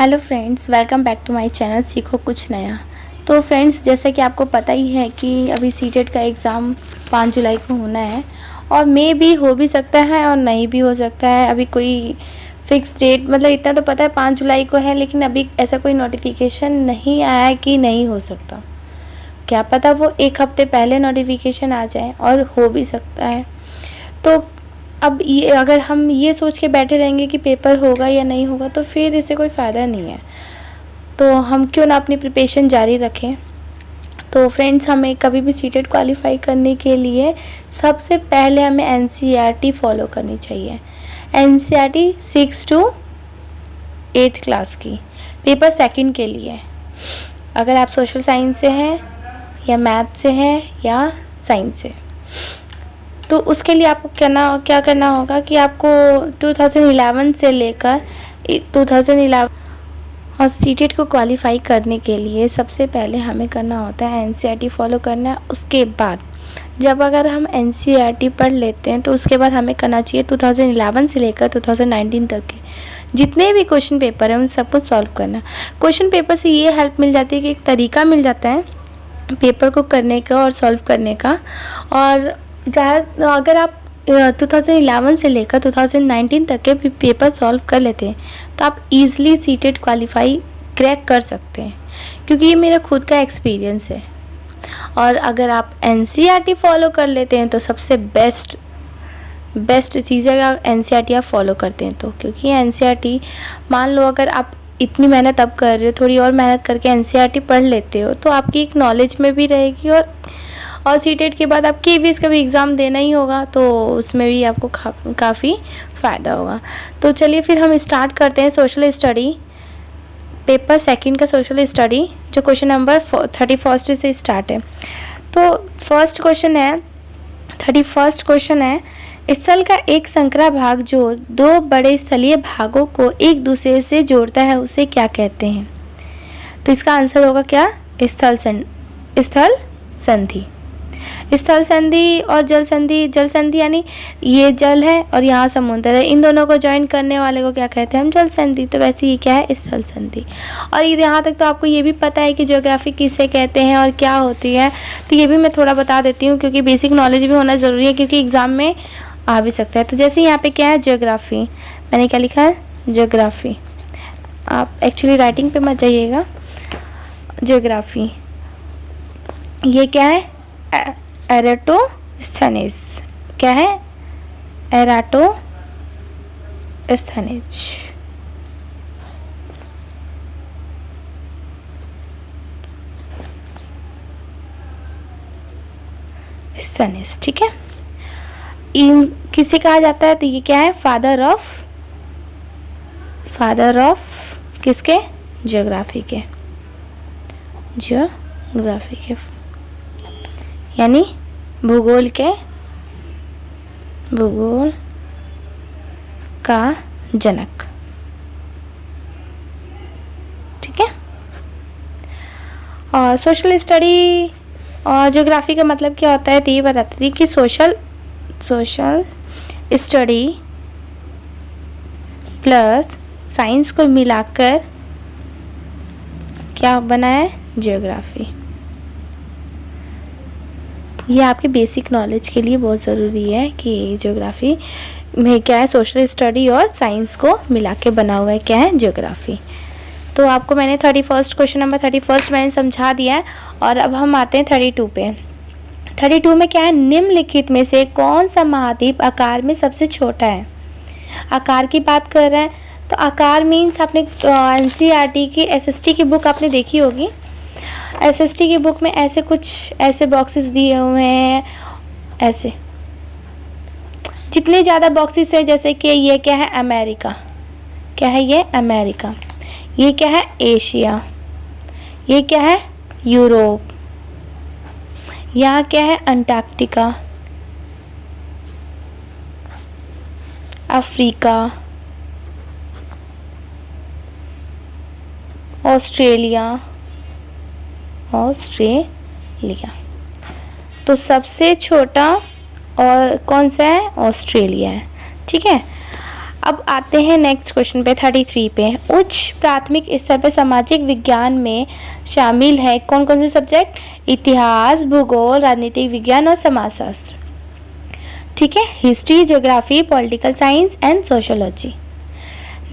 Hello friends, welcome back to my channel सीखो कुछ नया। तो फ्रेंड्स, जैसे कि आपको पता ही है कि अभी सीटेट का एग्ज़ाम 5 जुलाई को होना है और मे भी हो भी सकता है और नहीं भी हो सकता है। अभी कोई फ़िक्स डेट, मतलब इतना तो पता है 5 जुलाई को है, लेकिन अभी ऐसा कोई नोटिफिकेशन नहीं आया है कि नहीं हो सकता। क्या पता वो एक हफ़्ते पहले नोटिफिकेशन आ जाए और हो भी सकता है। तो अब ये अगर हम ये सोच के बैठे रहेंगे कि पेपर होगा या नहीं होगा तो फिर इससे कोई फ़ायदा नहीं है। तो हम क्यों ना अपनी प्रिपरेशन जारी रखें। तो फ्रेंड्स, हमें कभी भी सीटेट क्वालिफाई करने के लिए सबसे पहले हमें एनसीईआरटी फॉलो करनी चाहिए। एनसीईआरटी 6 to 8th क्लास की पेपर सेकंड के लिए। अगर आप सोशल साइंस से हैं या मैथ से हैं या साइंस से, तो उसके लिए आपको क्या करना होगा कि आपको 2011 से लेकर 2011 और सीटेट को क्वालिफाई करने के लिए सबसे पहले हमें करना होता है एनसीईआरटी फॉलो करना है। उसके बाद जब अगर हम एनसीईआरटी पढ़ लेते हैं तो उसके बाद हमें करना चाहिए 2011 से लेकर 2019 तक के जितने भी क्वेश्चन पेपर हैं उन सबको सॉल्व करना। क्वेश्चन पेपर से ये हेल्प मिल जाती है कि एक तरीका मिल जाता है पेपर को करने का और सॉल्व करने का। और अगर आप 2011 से लेकर 2019 तक के भी पेपर सॉल्व कर लेते हैं तो आप इजीली सीटेट क्वालिफाई क्रैक कर सकते हैं, क्योंकि ये मेरा खुद का एक्सपीरियंस है। और अगर आप एनसीईआरटी फॉलो कर लेते हैं तो सबसे बेस्ट चीज़ है अगर एनसीईआरटी आप फॉलो करते हैं तो, क्योंकि एनसीईआरटी मान लो अगर आप इतनी मेहनत अब कर रहे हो, थोड़ी और मेहनत करके एनसीईआरटी पढ़ लेते हो तो आपकी एक नॉलेज में भी रहेगी। और सीटेट के बाद आप केवीएस का भी एग्ज़ाम देना ही होगा तो उसमें भी आपको काफ़ी फ़ायदा होगा। तो चलिए फिर हम स्टार्ट करते हैं सोशल स्टडी पेपर सेकंड का सोशल स्टडी, जो क्वेश्चन नंबर 31 से स्टार्ट है। तो फर्स्ट क्वेश्चन है 31 क्वेश्चन है, स्थल का एक संकरा भाग जो दो बड़े स्थलीय भागों को एक दूसरे से जोड़ता है उसे क्या कहते हैं? तो इसका आंसर होगा क्या? स्थल संधि। स्थल संधि और जल संधि यानी ये जल है और यहाँ समुद्र है, इन दोनों को ज्वाइन करने वाले को क्या कहते हैं हम? जल संधि। तो वैसे ये क्या है? स्थल संधि। और ये यहाँ तक तो आपको ये भी पता है कि ज्योग्राफी किसे कहते हैं और क्या होती है, तो ये भी मैं थोड़ा बता देती हूँ क्योंकि बेसिक नॉलेज भी होना ज़रूरी है, क्योंकि एग्ज़ाम में आ भी सकता है। तो जैसे यहाँ पे क्या है? ज्योग्राफी। मैंने क्या लिखा है? ज्योग्राफी। आप एक्चुअली राइटिंग पे मत जाइएगा। ज्योग्राफी ये क्या है? एराटोस्थेनेज। क्या है? एराटोस्थेनेज। स्थनेज, ठीक है। किसे कहा जाता है? तो ये क्या है? फादर ऑफ किसके? ज्योग्राफी के। यानी भूगोल का जनक, ठीक है। और सोशल स्टडी और ज्योग्राफी का मतलब क्या होता है तो ये बताती थी कि सोशल स्टडी प्लस साइंस को मिलाकर क्या बना है? ज्योग्राफी। ये आपके बेसिक नॉलेज के लिए बहुत ज़रूरी है कि ज्योग्राफी में क्या है? सोशल स्टडी और साइंस को मिला के बना हुआ है क्या है? ज्योग्राफी। तो आपको मैंने 31 क्वेश्चन नंबर 31 मैंने समझा दिया है। और अब हम आते हैं 32 पे। 32 में क्या है? निम्नलिखित में से कौन सा महाद्वीप आकार में सबसे छोटा है? आकार की बात कर रहे हैं तो आकार मीन्स आपने एनसीईआरटी की एसएसटी की बुक आपने देखी होगी। एसएसटी की बुक में ऐसे बॉक्सेस दिए हुए हैं, ऐसे जितने ज़्यादा बॉक्सेस है, जैसे कि ये क्या है? अमेरिका। क्या है ये? अमेरिका। ये क्या है? एशिया। ये क्या है? यूरोप। यहाँ क्या है? अंटार्कटिका। अफ्रीका। ऑस्ट्रेलिया। तो सबसे छोटा और कौन सा है? ऑस्ट्रेलिया है, ठीक है। अब आते हैं नेक्स्ट क्वेश्चन पे 33 पे। उच्च प्राथमिक स्तर पर सामाजिक विज्ञान में शामिल है कौन कौन से सब्जेक्ट? इतिहास, भूगोल, राजनीतिक विज्ञान और समाजशास्त्र। ठीक है, history, geography, political science and sociology.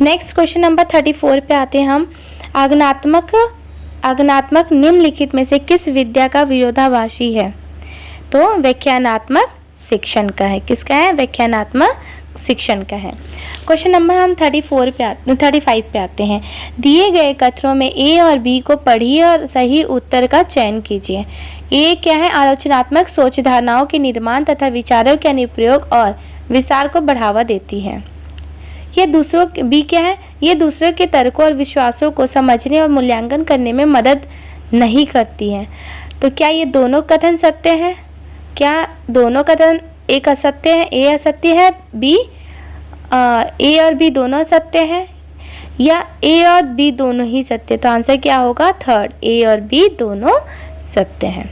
Next question number 34 पे आते हैं हम। आगमनात्मक निम्नलिखित में से किस विद्या का विरोधाभासी है? तो व्याख्यानात्मक शिक्षण का है। किसका है? व्याख्यानात्मक शिक्षण का है। क्वेश्चन नंबर हम 35 पे आते हैं। दिए गए कथनों में ए और बी को पढ़िए और सही उत्तर का चयन कीजिए। ए क्या है? आलोचनात्मक सोच धारणाओं के निर्माण तथा विचारों के अनुप्रयोग और विस्तार को बढ़ावा देती है। बी क्या है? ये दूसरों के तर्कों और विश्वासों को समझने और मूल्यांकन करने में मदद नहीं करती है। तो क्या ये दोनों कथन सत्य हैं? क्या दोनों कथन एक असत्य है? ए असत्य है, बी ए और बी दोनों सत्य हैं, या ए और बी दोनों ही सत्य? तो आंसर क्या होगा? थर्ड, ए और बी दोनों सत्य हैं।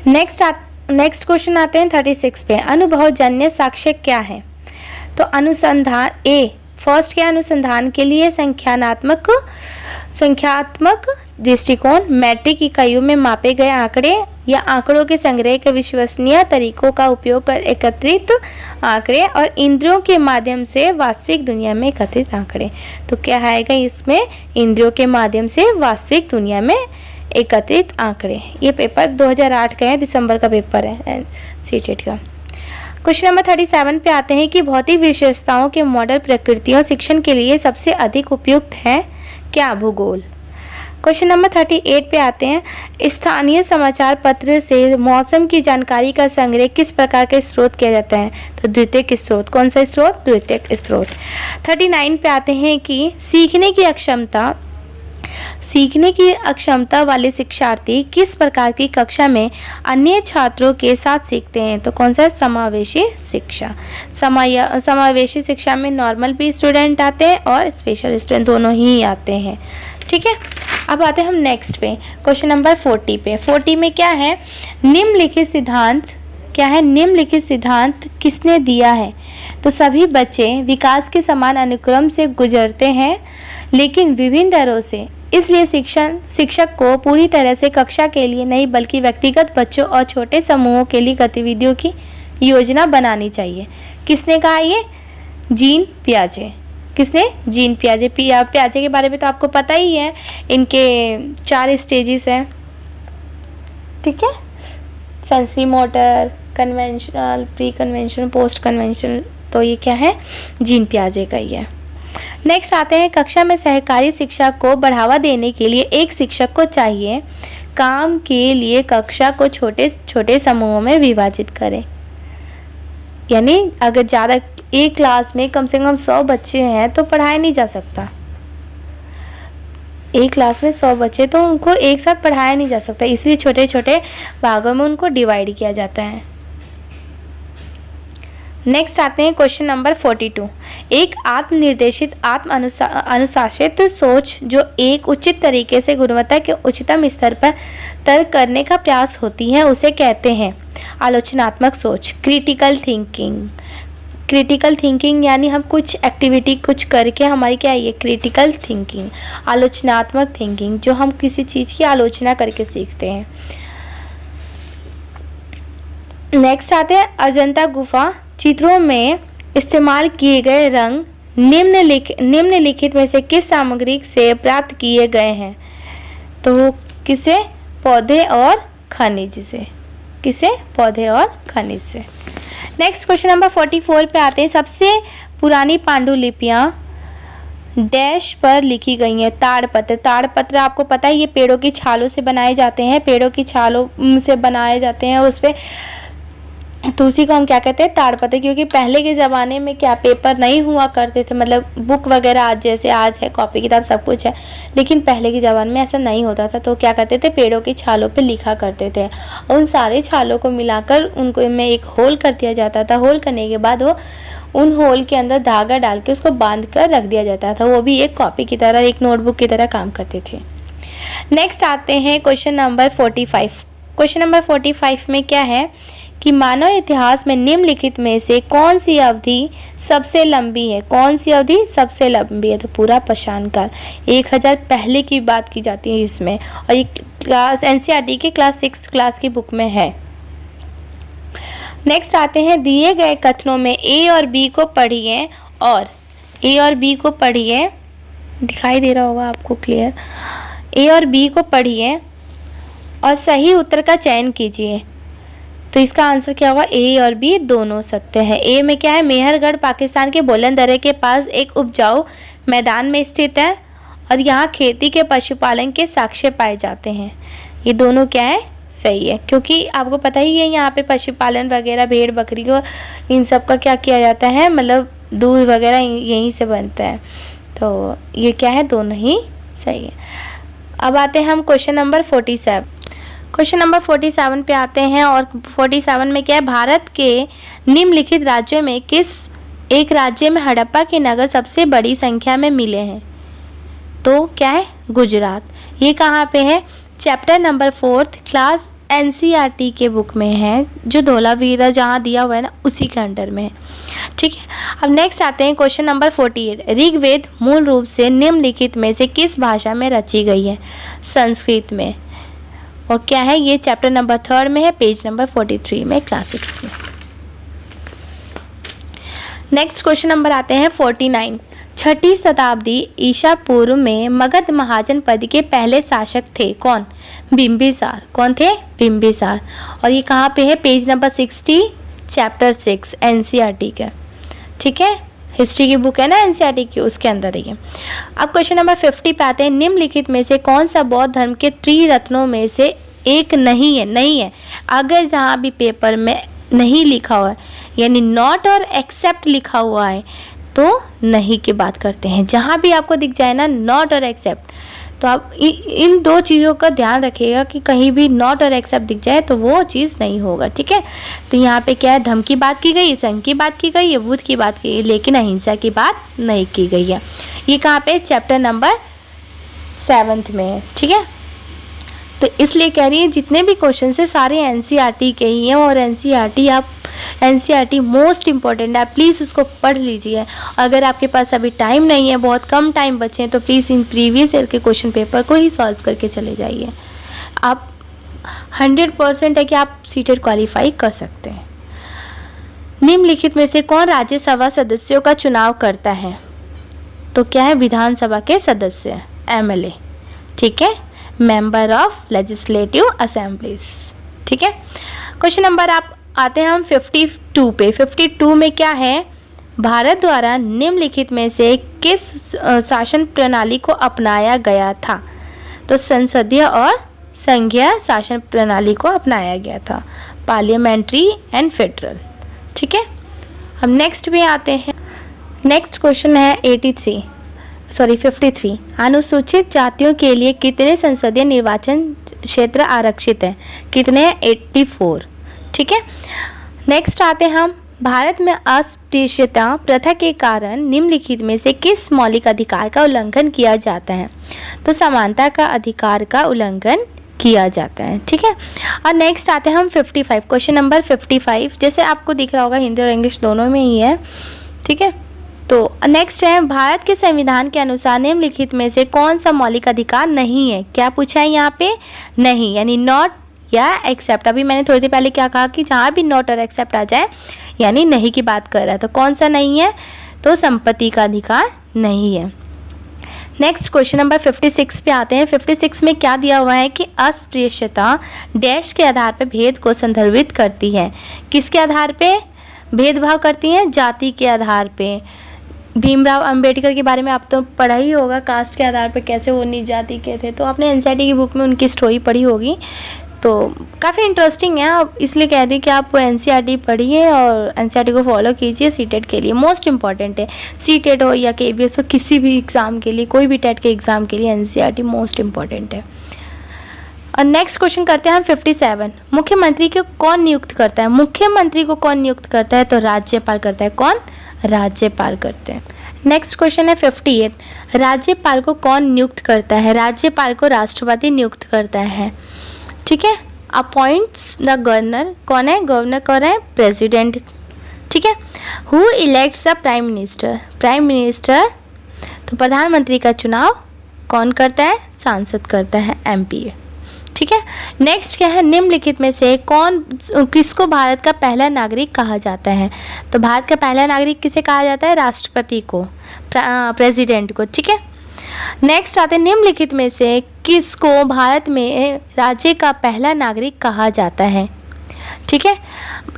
नेक्स्ट क्वेश्चन आते हैं 36 पे। अनुभवजन्य साक्ष्य क्या है? तो अनुसंधान फर्स्ट क्या? अनुसंधान के लिए संख्यात्मक दृष्टिकोण, मैट्रिक इकाइयों में मापे गए आंकड़े या आंकड़ों के संग्रह के विश्वसनीय तरीकों का उपयोग कर एकत्रित आंकड़े, और इंद्रियों के माध्यम से वास्तविक दुनिया में एकत्रित आंकड़े। तो क्या आएगा इसमें? इंद्रियों के माध्यम से वास्तविक दुनिया में एकत्रित आंकड़े। ये पेपर 2008 का है, दिसंबर का पेपर है सीटेट का। क्वेश्चन नंबर 37 पे आते हैं कि भौतिक विशेषताओं के मॉडल प्रकृति और शिक्षण के लिए सबसे अधिक उपयुक्त है क्या? भूगोल। क्वेश्चन नंबर 38 पे आते हैं। स्थानीय समाचार पत्र से मौसम की जानकारी का संग्रह किस प्रकार के स्रोत किया जाता है? तो द्वितीयक स्रोत। कौन सा स्रोत? द्वितीयक स्रोत। 39 पे आते हैं कि सीखने की अक्षमता वाले शिक्षार्थी किस प्रकार की कक्षा में अन्य छात्रों के साथ सीखते हैं? तो कौन सा? समावेशी शिक्षा। समावेशी शिक्षा में नॉर्मल भी स्टूडेंट आते हैं और स्पेशल स्टूडेंट दोनों ही आते हैं। ठीक है, अब आते हैं हम नेक्स्ट पे, क्वेश्चन नंबर 40 पे। 40 में क्या है? निम्नलिखित सिद्धांत क्या है? निम्नलिखित सिद्धांत किसने दिया है? तो सभी बच्चे विकास के समान अनुक्रम से गुजरते हैं, लेकिन विभिन्न दरों से। इसलिए शिक्षक को पूरी तरह से कक्षा के लिए नहीं बल्कि व्यक्तिगत बच्चों और छोटे समूहों के लिए गतिविधियों की योजना बनानी चाहिए। किसने कहा ये? जीन पियाजे। किसने? जीन पियाजे। पियाजे के बारे में तो आपको पता ही है, इनके 4 स्टेजेस हैं। ठीक है, sensory motor, conventional, pre conventional, post conventional. तो ये क्या है? जीन पियाजे का ही है। नेक्स्ट आते हैं, कक्षा में सहकारी शिक्षा को बढ़ावा देने के लिए एक शिक्षक को चाहिए काम के लिए कक्षा को छोटे छोटे समूहों में विभाजित करें। यानी अगर ज़्यादा एक क्लास में कम से कम 100 बच्चे हैं तो पढ़ाया नहीं जा सकता। एक क्लास में 100 बच्चे तो उनको एक साथ पढ़ाया नहीं जा सकता, इसलिए छोटे छोटे भागों में उनको डिवाइड किया जाता है। नेक्स्ट आते हैं क्वेश्चन नंबर 42। एक आत्मनिर्देशित अनुशासित सोच जो एक उचित तरीके से गुणवत्ता के उच्चतम स्तर पर तर्क करने का प्रयास होती है उसे कहते हैं आलोचनात्मक सोच, क्रिटिकल थिंकिंग। क्रिटिकल थिंकिंग यानी हम कुछ एक्टिविटी कुछ करके हमारी क्या है ये क्रिटिकल थिंकिंग, आलोचनात्मक थिंकिंग, जो हम किसी चीज़ की आलोचना करके सीखते हैं। नेक्स्ट आते हैं अजंता गुफा चित्रों में इस्तेमाल किए गए रंग निम्नलिखित में से किस सामग्री से प्राप्त किए गए हैं? तो वो किसे? पौधे और खनिज से। किसे? पौधे और खनिज से। नेक्स्ट क्वेश्चन नंबर 44 पे आते हैं। सबसे पुरानी पांडुलिपियाँ डैश पर लिखी गई हैं? ताड़पत्र। ताड़पत्र आपको पता है ये पेड़ों की छालों से बनाए जाते हैं, पेड़ों की छालों से बनाए जाते हैं उस पर, तो उसी को हम क्या कहते हैं? ताड़पत्र। क्योंकि पहले के ज़माने में क्या पेपर नहीं हुआ करते थे, मतलब बुक वगैरह आज जैसे आज है कॉपी किताब सब कुछ है, लेकिन पहले के ज़माने में ऐसा नहीं होता था। तो क्या करते थे? पेड़ों की छालों पे लिखा करते थे। उन सारे छालों को मिलाकर उनको में एक होल कर दिया जाता था। होल करने के बाद वो उन होल के अंदर धागा डाल के उसको बांध कर रख दिया जाता था। वो भी एक कॉपी की तरह, एक नोटबुक की तरह काम करते थे। नेक्स्ट आते हैं क्वेश्चन नंबर 45। क्वेश्चन नंबर 45 में क्या है कि मानव इतिहास में निम्नलिखित में से कौन सी अवधि सबसे लंबी है? कौन सी अवधि सबसे लंबी है? तो पूरा पाषाण काल, 1000 पहले की बात की जाती है इसमें, और ये क्लास एनसीईआरटी के क्लास 6 क्लास की बुक में है। नेक्स्ट आते हैं, दिए गए कथनों में ए और बी को पढ़िए और ए और बी को पढ़िए, दिखाई दे रहा होगा आपको क्लियर। ए और बी को पढ़िए और सही उत्तर का चयन कीजिए। तो इसका आंसर क्या होगा? ए और बी दोनों सत्य है। ए में क्या है? मेहरगढ़ पाकिस्तान के बुलंद दर्रे के पास एक उपजाऊ मैदान में स्थित है और यहाँ खेती के पशुपालन के साक्ष्य पाए जाते हैं। ये दोनों क्या है? सही है, क्योंकि आपको पता ही है यहाँ पे पशुपालन वगैरह, भेड़ बकरी को इन सब का क्या किया जाता है, मतलब दूध वगैरह यहीं से बनता है। तो ये क्या है? दोनों ही सही है। अब आते हैं हम क्वेश्चन नंबर 47। क्वेश्चन नंबर 47 पे आते हैं और 47 में क्या है? भारत के निम्नलिखित राज्यों में किस एक राज्य में हड़प्पा के नगर सबसे बड़ी संख्या में मिले हैं? तो क्या है? गुजरात। ये कहाँ पे है? चैप्टर नंबर 4 क्लास एनसीईआरटी के बुक में है, जो धोलावीरा जहाँ दिया हुआ है ना, उसी के अंडर में है। ठीक है, अब नेक्स्ट आते हैं क्वेश्चन नंबर 48। ऋग्वेद मूल रूप से निम्नलिखित में से किस भाषा में रची गई है? संस्कृत में। और क्या है? ये चैप्टर नंबर 3 में है, पेज नंबर 43 में, क्लास 6 में। नेक्स्ट क्वेश्चन नंबर आते हैं 49। 6ठी शताब्दी ईसा पूर्व में मगध महाजन पद के पहले शासक थे कौन? बिंबिसार। कौन थे? बिंबिसार। और ये कहाँ पे है? पेज नंबर 60, चैप्टर 6 एनसीईआरटी का। ठीक है, हिस्ट्री की बुक है ना एनसीईआरटी की, उसके अंदर ही है। अब क्वेश्चन नंबर 50 पे आते हैं। निम्नलिखित में से कौन सा बौद्ध धर्म के त्रिरत्नों में से एक नहीं है? नहीं है, अगर जहाँ भी पेपर में नहीं लिखा हुआ है, यानी नॉट और एक्सेप्ट लिखा हुआ है, तो नहीं की बात करते हैं। जहाँ भी आपको दिख जाए ना नॉट और एक्सेप्ट, तो आप इन दो चीज़ों का ध्यान रखिएगा कि कहीं भी नॉट और एक्सेप्ट दिख जाए तो वो चीज़ नहीं होगा। ठीक है, तो यहाँ पे क्या है? धर्म की बात की गई, संघ की बात की गई है, बुद्ध की बात की गई, लेकिन अहिंसा की बात नहीं की गई है। ये कहाँ पे? चैप्टर नंबर 7 में है। ठीक है, तो इसलिए कह रही है जितने भी क्वेश्चन है सारे एनसीईआरटी के ही हैं, और एनसीईआरटी मोस्ट इम्पॉर्टेंट है, प्लीज़ उसको पढ़ लीजिए। अगर आपके पास अभी टाइम नहीं है, बहुत कम टाइम बचे हैं, तो प्लीज़ इन प्रीवियस ईयर के क्वेश्चन पेपर को ही सॉल्व करके चले जाइए। आप 100% है कि आप सीटेट क्वालिफाई कर सकते हैं। निम्नलिखित में से कौन राज्यसभा सदस्यों का चुनाव करता है? तो क्या है? विधानसभा के सदस्य, एमएलए। ठीक है, मेंबर ऑफ लेजिस्लेटिव असेंबलीज। ठीक है, क्वेश्चन नंबर आप आते हैं हम 52 पे। 52 में क्या है? भारत द्वारा निम्नलिखित में से किस शासन प्रणाली को अपनाया गया था? तो संसदीय और संघीय शासन प्रणाली को अपनाया गया था, पार्लियामेंट्री एंड फेडरल। ठीक है, हम नेक्स्ट पे आते हैं। नेक्स्ट क्वेश्चन है 53। अनुसूचित जातियों के लिए कितने संसदीय निर्वाचन क्षेत्र आरक्षित हैं? कितने? 84। ठीक है, नेक्स्ट आते हैं हम। भारत में अस्पृश्यता प्रथा के कारण निम्नलिखित में से किस मौलिक अधिकार का उल्लंघन किया जाता है? तो समानता का अधिकार का उल्लंघन किया जाता है। ठीक है, और नेक्स्ट आते हैं हम 55। क्वेश्चन नंबर 55 जैसे आपको दिख रहा होगा, हिंदी और इंग्लिश दोनों में ही है। ठीक है, तो नेक्स्ट है, भारत के संविधान के अनुसार निम्नलिखित में से कौन सा मौलिक अधिकार नहीं है? क्या पूछा है यहाँ पे? नहीं, यानी नॉट या एक्सेप्ट। अभी मैंने थोड़ी देर पहले क्या कहा कि जहाँ भी नॉट और एक्सेप्ट आ जाए यानी नहीं की बात कर रहा है, तो कौन सा नहीं है? तो संपत्ति का अधिकार नहीं है। नेक्स्ट क्वेश्चन नंबर 56 पे आते हैं। 56 में क्या दिया हुआ है कि अस्पृश्यता डैश के आधार पर भेद को संदर्भित करती है। किसके आधार पे भेदभाव करती है? जाति के आधार पे। भीमराव अंबेडकर के बारे में आप तो पढ़ा ही होगा, कास्ट के आधार पर कैसे वो नीच जाति के थे, तो आपने एनसीईआरटी की बुक में उनकी स्टोरी पढ़ी होगी, तो काफ़ी इंटरेस्टिंग है। अब इसलिए कह रही हूँ कि आप एनसीईआरटी पढ़िए और एनसीईआरटी को फॉलो कीजिए सीटेट के लिए, मोस्ट इंपॉर्टेंट है। सीटेट हो या केवीएस हो, किसी भी एग्ज़ाम के लिए, कोई भी टेट के एग्ज़ाम के लिए एनसीईआरटी मोस्ट इंपॉर्टेंट है। और नेक्स्ट क्वेश्चन करते हैं हम 57। मुख्यमंत्री को कौन नियुक्त करता है? मुख्यमंत्री को कौन नियुक्त करता है? तो राज्यपाल करता है। कौन? राज्यपाल करते हैं। नेक्स्ट क्वेश्चन है 58। राज्यपाल को कौन नियुक्त करता है? राज्यपाल को राष्ट्रपति नियुक्त करता है। ठीक है, अपॉइंट्स द गवर्नर, कौन है गवर्नर, कौन है प्रेसिडेंट, ठीक है। Who elects the prime minister, prime minister तो प्रधानमंत्री का चुनाव कौन करता है, सांसद करता है, एमपी, ठीक है। नेक्स्ट क्या है, निम्नलिखित में से किसको भारत का पहला नागरिक कहा जाता है, तो भारत का पहला नागरिक किसे कहा जाता है, राष्ट्रपति को, प्रेसिडेंट को, ठीक है। नेक्स्ट आते हैं, निम्नलिखित में से किसको भारत में राज्य का पहला नागरिक कहा जाता है, ठीक है।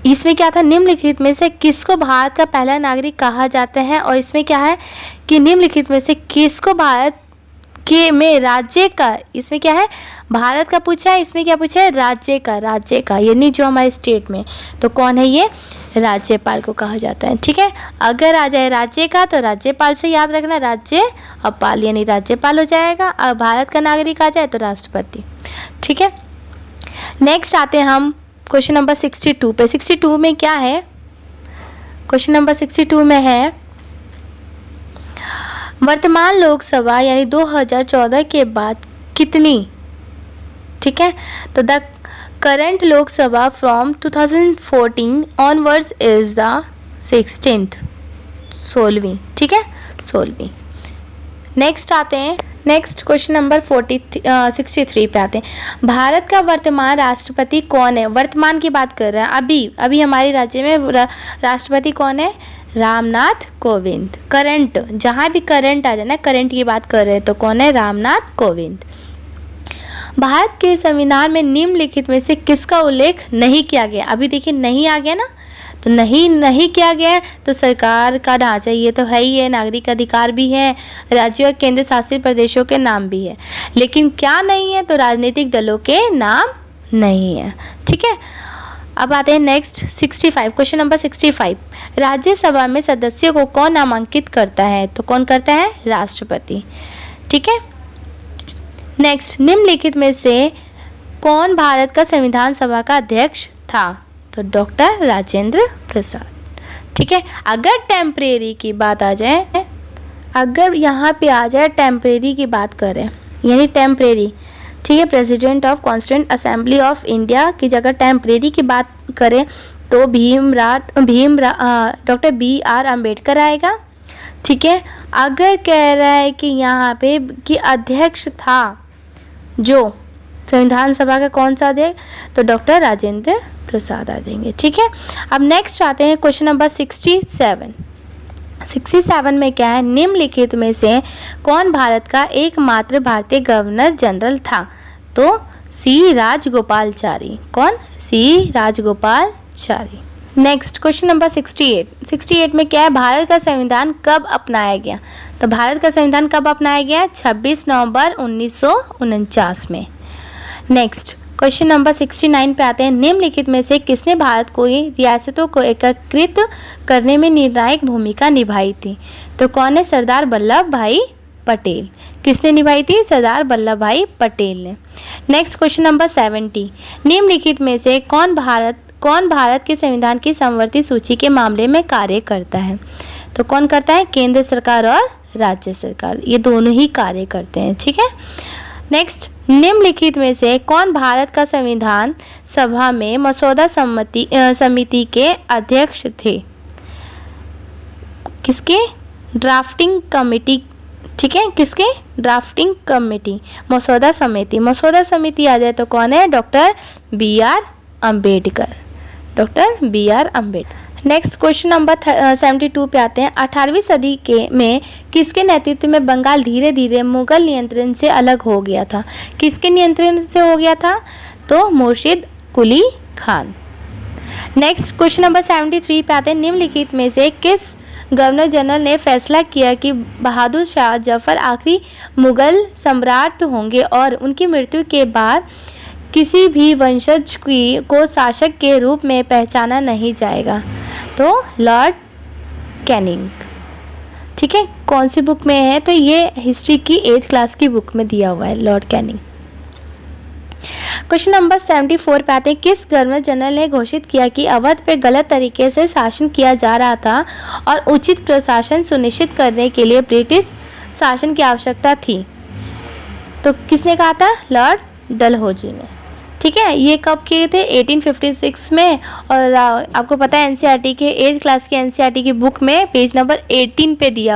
इसमें क्या था, निम्नलिखित में से किसको भारत का पहला नागरिक कहा जाता है, और इसमें क्या है कि निम्नलिखित में से किसको भारत के में राज्य का, इसमें क्या है भारत का पूछा है, इसमें क्या पूछा है राज्य का, यानी जो हमारे स्टेट में, तो कौन है ये, राज्यपाल को कहा जाता है, ठीक है। अगर आ जाए राज्य का तो राज्यपाल से याद रखना, राज्यपाल यानी राज्यपाल हो जाएगा, और भारत का नागरिक आ जाए तो राष्ट्रपति, ठीक है। नेक्स्ट आते हैं हम क्वेश्चन नंबर 62 पे। 62 में क्या है, क्वेश्चन नंबर 62 में है वर्तमान लोकसभा यानी 2014 के बाद कितनी, ठीक है। तो the current Lok Sabha from 2014 onwards is the 16वीं, ठीक है, 16वीं। नेक्स्ट आते हैं, नेक्स्ट क्वेश्चन नंबर 63 पे आते हैं। भारत का वर्तमान राष्ट्रपति कौन है, वर्तमान की बात कर रहे हैं, अभी हमारे राज्य में राष्ट्रपति कौन है, रामनाथ कोविंद। करंट, जहाँ भी करंट आ जाए ना, करंट की बात कर रहे हैं तो कौन है, रामनाथ कोविंद। भारत के संविधान में निम्नलिखित में से किसका उल्लेख नहीं किया गया, अभी देखिए नहीं आ गया ना, तो नहीं किया गया है, तो सरकार का ढांचा ये तो है ही है, नागरिक अधिकार भी है, राज्यों और केंद्र शासित प्रदेशों के नाम भी है, लेकिन क्या नहीं है, तो राजनीतिक दलों के नाम नहीं है, ठीक है। अब आते हैं नेक्स्ट 65, क्वेश्चन नंबर 65। राज्यसभा में सदस्यों को कौन नामांकित करता है, तो कौन करता है, राष्ट्रपति, ठीक है। नेक्स्ट, निम्नलिखित में से कौन भारत का संविधान सभा का अध्यक्ष था, तो डॉक्टर राजेंद्र प्रसाद, ठीक है। अगर टेम्परेरी की बात आ जाए, अगर यहाँ पे आ जाए टेम्परेरी की बात करें, यानी टेम्परेरी, ठीक है, president of constituent assembly of India की जगह टेम्परेरी की बात करें तो डॉक्टर BR अम्बेडकर आएगा, ठीक है। अगर कह रहा है कि यहाँ पे कि अध्यक्ष था जो संविधान सभा का कौन सा अध्यक्ष, तो डॉक्टर राजेंद्र प्रसाद आ जाएंगे, ठीक है। अब नेक्स्ट आते हैं क्वेश्चन नंबर 67। 67 में क्या है, निम्नलिखित में से कौन भारत का एकमात्र भारतीय गवर्नर जनरल था, तो C राजगोपालचारी, कौन, C Rajagopalachari. Next question number 68 में क्या है, भारत का संविधान कब अपनाया गया, तो भारत का संविधान कब अपनाया गया, 26 नवंबर 1949 में। नेक्स्ट क्वेश्चन नंबर 69 पे आते हैं, निम्नलिखित में से किसने भारत को रियासतों को एकीकृत करने में निर्णायक भूमिका निभाई थी, तो कौन है, सरदार वल्लभ भाई पटेल। किसने निभाई थी, सरदार वल्लभ भाई पटेल ने। नेक्स्ट क्वेश्चन नंबर 70, निम्नलिखित में से कौन भारत के संविधान की समवर्ती सूची के मामले में कार्य करता है, तो कौन करता है, केंद्र सरकार और राज्य सरकार, ये दोनों ही कार्य करते हैं, ठीक है। नेक्स्ट, निम्नलिखित में से कौन भारत का संविधान सभा में मसौदा समिति के अध्यक्ष थे, किसके, ड्राफ्टिंग कमेटी, ठीक है, किसके, ड्राफ्टिंग कमेटी, मसौदा समिति आ जाए तो कौन है, doctor BR Ambedkar, doctor BR Ambedkar. Next question number 72 पे आते हैं। 18वीं सदी में किसके नेतृत्व में बंगाल धीरे धीरे मुगल नियंत्रण से अलग हो गया था, किसके नियंत्रण से हो गया था, तो मुर्शिद Quli Khan. Next question number 73 पे आते हैं, निम्नलिखित में से किस गवर्नर जनरल ने फैसला किया कि बहादुर शाह जफर आखिरी मुगल सम्राट होंगे और उनकी मृत्यु के बाद किसी भी वंशज को शासक के रूप में पहचाना नहीं जाएगा, तो लॉर्ड कैनिंग, ठीक है। कौन सी बुक में है, तो ये हिस्ट्री की 8th क्लास की बुक में दिया हुआ है, लॉर्ड कैनिंग। क्वेश्चन नंबर 74 पे आते हैं, किस गवर्नर जनरल ने घोषित किया कि अवध पे गलत तरीके से शासन किया जा रहा था और उचित प्रशासन सुनिश्चित करने के लिए ब्रिटिश शासन की आवश्यकता थी, तो किसने कहा था, लॉर्ड डलहौजी ने, ठीक है। ये कब किए थे? 1856 में। और आपको पता है एनसीईआरटी के 8th क्लास के एनसीईआरटी की बुक में पेज नंबर 18 पे दिया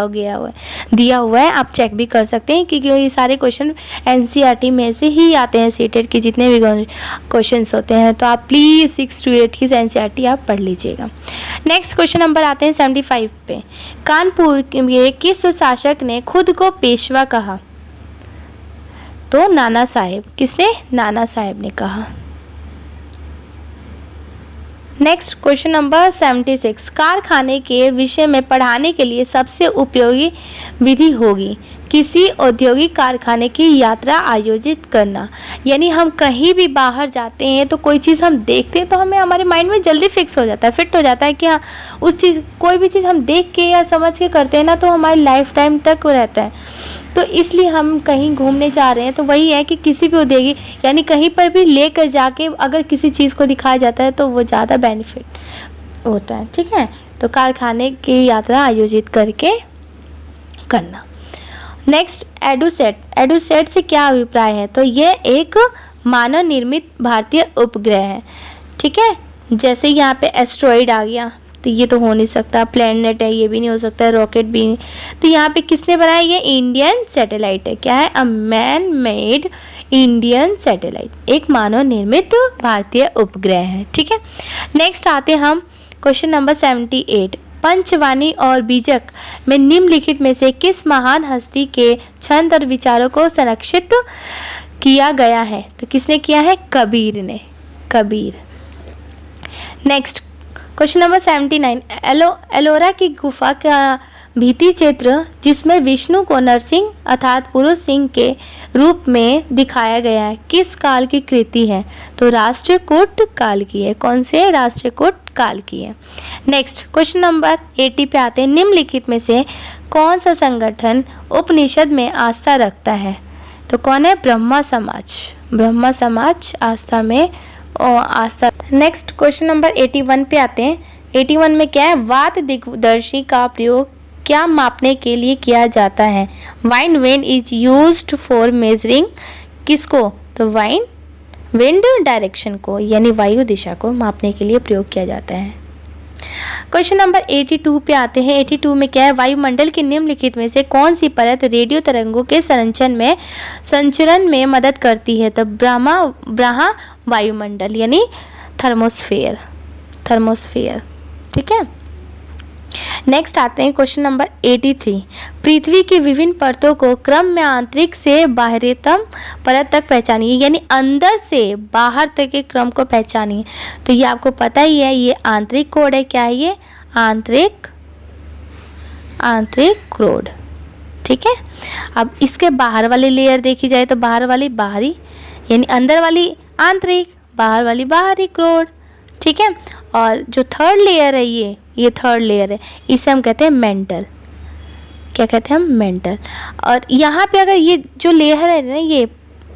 हुआ है। आप चेक भी कर सकते हैं क्योंकि ये सारे क्वेश्चन एनसीईआरटी में से ही आते हैं। सीटेट के जितने भी क्वेश्चंस होते हैं, तो आप प्लीज़ 6 to 8 की एनसीईआरटी आप पढ़ लीजिएगा। नेक्स्ट क्वेश्चन नंबर आते हैं 75 पे। कानपुर के किस शासक ने खुद को पेशवा कहा? तो नाना साहेब। किसने? नाना साहेब ने कहा। Next question number 76। कारखाने के विषय में पढ़ाने के लिए सबसे उपयोगी विधि होगी किसी औद्योगिक कारखाने की यात्रा आयोजित करना। यानी हम कहीं भी बाहर जाते हैं तो कोई चीज़ हम देखते हैं तो हमें हमारे माइंड में जल्दी फिक्स हो जाता है, फिट हो जाता है कि हाँ उस चीज़, कोई भी चीज़ हम देख के या समझ के करते हैं ना तो हमारी लाइफ टाइम तक रहता है। तो इसलिए हम कहीं घूमने जा रहे हैं तो वही है कि किसी भी औद्योगिक यानी कहीं पर भी लेकर जाके अगर किसी चीज़ को दिखाया जाता है तो वो ज़्यादा बेनिफिट होता है। ठीक है, तो कारखाने की यात्रा आयोजित करके करना। Next EDUSAT. एडुसेट से क्या अभिप्राय है? तो ये एक मानव निर्मित भारतीय उपग्रह है। ठीक है, जैसे यहाँ पे एस्ट्रॉइड आ गया तो ये तो हो नहीं सकता, प्लैनेट है ये भी नहीं हो सकता, रॉकेट भी नहीं। तो यहाँ पे किसने बनाया? ये इंडियन सैटेलाइट है। क्या है? A man made Indian satellite, एक मानव निर्मित भारतीय उपग्रह है। ठीक है, नेक्स्ट आते हम क्वेश्चन नंबर 78। पंचवाणी और बीजक में निम्नलिखित में से किस महान हस्ती के छंद और विचारों को संरक्षित किया गया है? तो किसने किया है? कबीर ने। Kabir. Next question number 79। Ellora की गुफा का भित्ति चित्र जिसमें विष्णु को नरसिंह अर्थात पुरुष सिंह के रूप में दिखाया गया है किस काल की कृति है? तो राष्ट्रकूट काल की है। कौन से? राष्ट्रकूट काल की है। नेक्स्ट क्वेश्चन नंबर 80 पे आते हैं। निम्नलिखित में से कौन सा संगठन उपनिषद में आस्था रखता है? तो कौन है? ब्रह्मा समाज। ब्रह्मा समाज आस्था में आस्था। नेक्स्ट क्वेश्चन नंबर 81 पे आते हैं। 81 में क्या है? वात दिग्दर्शी का प्रयोग क्या मापने के लिए किया जाता है? Wine when is used for measuring किसको? तो विंड डायरेक्शन को यानी वायु दिशा को मापने के लिए प्रयोग किया जाता है। क्वेश्चन नंबर 82 पे आते हैं। 82 में क्या है? वायुमंडल के निम्नलिखित में से कौन सी परत रेडियो तरंगों के संचरण में मदद करती है? तो ब्रह्मा वायुमंडल यानी थर्मोस्फेयर। ठीक है, नेक्स्ट आते हैं क्वेश्चन नंबर 83। पृथ्वी की विभिन्न परतों को क्रम में आंतरिक से बाहरीतम परत तक पहचानिए, यानी अंदर से बाहर तक के क्रम को पहचानिए। तो ये आपको पता ही है, ये आंतरिक कोड है। क्या है ये? आंतरिक कोड। ठीक है, अब इसके बाहर वाली लेयर देखी जाए तो बाहर वाली बाहरी यानी अंदर वाली आंतरिक, बाहर वाली बाहरी कोड। ठीक है, और जो थर्ड लेयर है ये थर्ड लेयर है, इसे हम कहते हैं मेंटल। क्या कहते हैं हम? मेंटल। और यहाँ पे अगर ये जो लेयर है ना, ये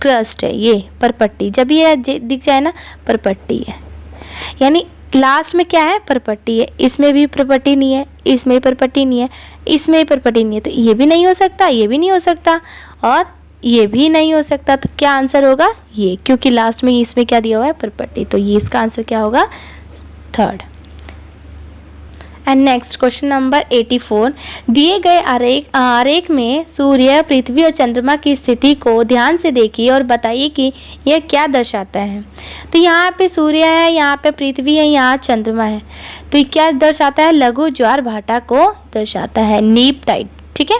क्रस्ट है, ये परपट्टी, जब ये दिख जाए ना परपट्टी है, यानी लास्ट में क्या है? परपट्टी है। इसमें भी परपट्टी नहीं है, इसमें भी परपट्टी नहीं है, इसमें भी परपट्टी नहीं है, तो ये भी नहीं हो सकता, ये भी नहीं हो सकता और ये भी नहीं हो सकता। तो क्या आंसर होगा? ये, क्योंकि लास्ट में इसमें क्या दिया हुआ है? परपट्टी। तो ये इसका आंसर क्या होगा? Third. And next question number 84। दिए गए आरेख में सूर्य, पृथ्वी और चंद्रमा की स्थिति को ध्यान से देखिए और बताइए कि यह क्या दर्शाता है। तो यहाँ पे सूर्य है, यहाँ पे पृथ्वी है, यहाँ चंद्रमा है, तो ये क्या दर्शाता है? लघु ज्वार भाटा को दर्शाता है, नीप टाइड। ठीक है,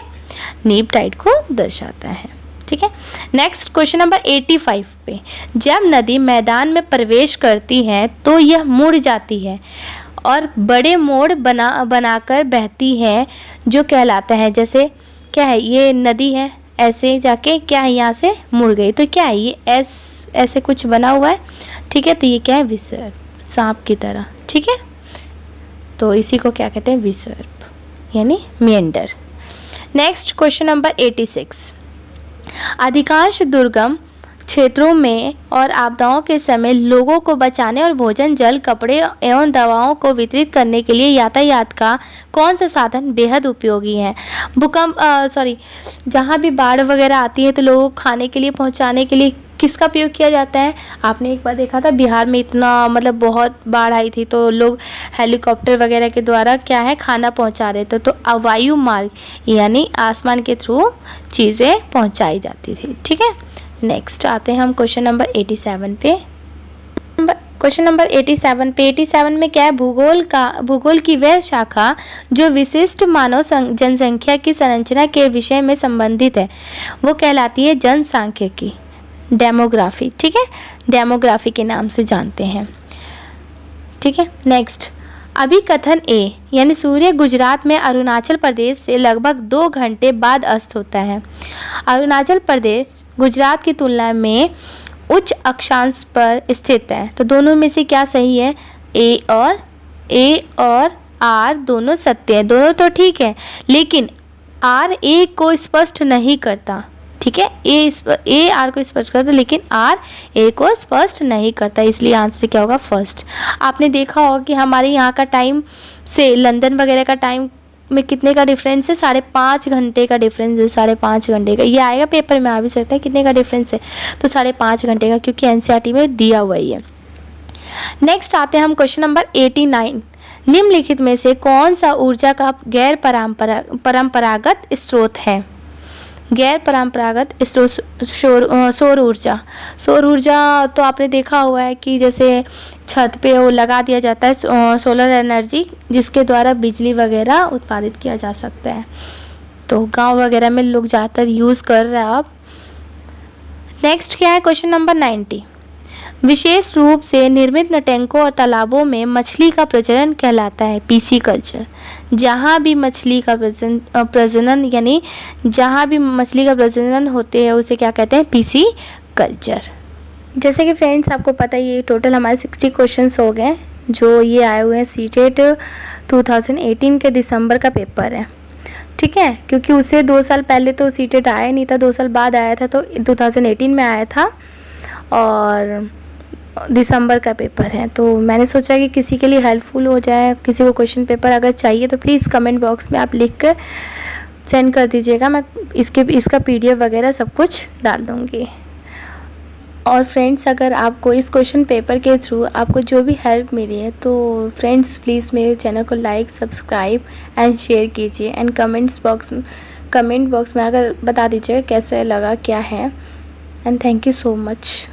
नीप टाइड को दर्शाता है। ठीक है, नेक्स्ट क्वेश्चन नंबर 85 पे। जब नदी मैदान में प्रवेश करती है तो यह मुड़ जाती है और बड़े मोड़ बनाकर बहती है जो कहलाता है। जैसे क्या है? ये नदी है, ऐसे जाके क्या है? यहाँ से मुड़ गई, तो क्या है? ये ऐसे कुछ बना हुआ है। ठीक है, तो ये क्या है? विसर्प, सांप की तरह। ठीक है, तो इसी को क्या कहते हैं? विसर्प यानी मेंढर। Next question number 86। अधिकांश दुर्गम क्षेत्रों में और आपदाओं के समय लोगों को बचाने और भोजन, जल, कपड़े एवं दवाओं को वितरित करने के लिए यातायात का कौन सा साधन बेहद उपयोगी है? जहाँ भी बाढ़ वगैरह आती है तो लोगों को खाने के लिए पहुंचाने के लिए किसका प्रयोग किया जाता है? आपने एक बार देखा था बिहार में इतना मतलब बहुत बाढ़ आई थी, तो लोग हेलीकॉप्टर वगैरह के द्वारा क्या है खाना पहुंचा रहे थे, तो वायु मार्ग यानी आसमान के थ्रू चीज़ें पहुंचाई जाती थी। ठीक है, नेक्स्ट आते हैं हम क्वेश्चन नंबर 87 पे। क्वेश्चन नंबर 87 पे 87 में क्या है? भूगोल की वह शाखा जो विशिष्ट मानव जनसंख्या की संरचना के विषय में संबंधित है वो कहलाती है जनसांख्यिकी, डेमोग्राफी। ठीक है, डेमोग्राफी के नाम से जानते हैं। ठीक है, नेक्स्ट अभिकथन ए यानी सूर्य गुजरात में अरुणाचल प्रदेश से लगभग 2 घंटे बाद अस्त होता है। अरुणाचल प्रदेश गुजरात की तुलना में उच्च अक्षांश पर स्थित है, तो दोनों में से क्या सही है? ए और आर दोनों सत्य है, दोनों तो ठीक है, लेकिन आर ए को स्पष्ट नहीं करता। ठीक है, ए आर को स्पष्ट करता लेकिन आर ए को स्पष्ट नहीं करता, इसलिए आंसर क्या होगा? फर्स्ट। आपने देखा होगा कि हमारे यहाँ का टाइम से लंदन वगैरह का टाइम में कितने का डिफरेंस है? 5.5 घंटे का डिफरेंस है, 5.5 घंटे का। ये आएगा पेपर में, आ भी सकता है कितने का डिफरेंस है, तो 5.5 घंटे का, क्योंकि एनसीईआरटी में दिया हुआ ही है। नेक्स्ट आते हैं हम क्वेश्चन नंबर 89। निम्नलिखित में से कौन सा ऊर्जा का गैर परंपरागत स्रोत है? गैर परंपरागत स्रोत सौर ऊर्जा। सौर ऊर्जा तो आपने देखा हुआ है कि जैसे छत पे वो लगा दिया जाता है सोलर एनर्जी, जिसके द्वारा बिजली वगैरह उत्पादित किया जा सकता है, तो गांव वगैरह में लोग ज़्यादातर यूज़ कर रहे हैं अब। नेक्स्ट क्या है? Question number 90। विशेष रूप से निर्मित टैंकों और तालाबों में मछली का प्रजनन कहलाता है पीसी कल्चर। जहाँ भी मछली का प्रजनन यानी जहाँ भी मछली का प्रजनन होते हैं उसे क्या कहते हैं? PC culture. जैसे कि फ्रेंड्स आपको पता ही है, टोटल हमारे 60 क्वेश्चंस हो गए जो ये आए हुए हैं सीटेट 2018 के दिसंबर का पेपर है। ठीक है, क्योंकि उससे 2 साल पहले तो सीटेट आया नहीं था, 2 साल बाद आया था, तो 2018 में आया था और दिसंबर का पेपर है, तो मैंने सोचा कि किसी के लिए हेल्पफुल हो जाए। किसी को क्वेश्चन पेपर अगर चाहिए तो प्लीज़ कमेंट बॉक्स में आप लिख कर सेंड कर दीजिएगा, मैं इसका PDF वगैरह सब कुछ डाल दूँगी। और फ्रेंड्स अगर आपको इस क्वेश्चन पेपर के थ्रू आपको जो भी हेल्प मिली है तो फ्रेंड्स प्लीज़ मेरे चैनल को लाइक, सब्सक्राइब एंड शेयर कीजिए एंड कमेंट बॉक्स में अगर बता दीजिएगा कैसे लगा, क्या है। And thank you so much.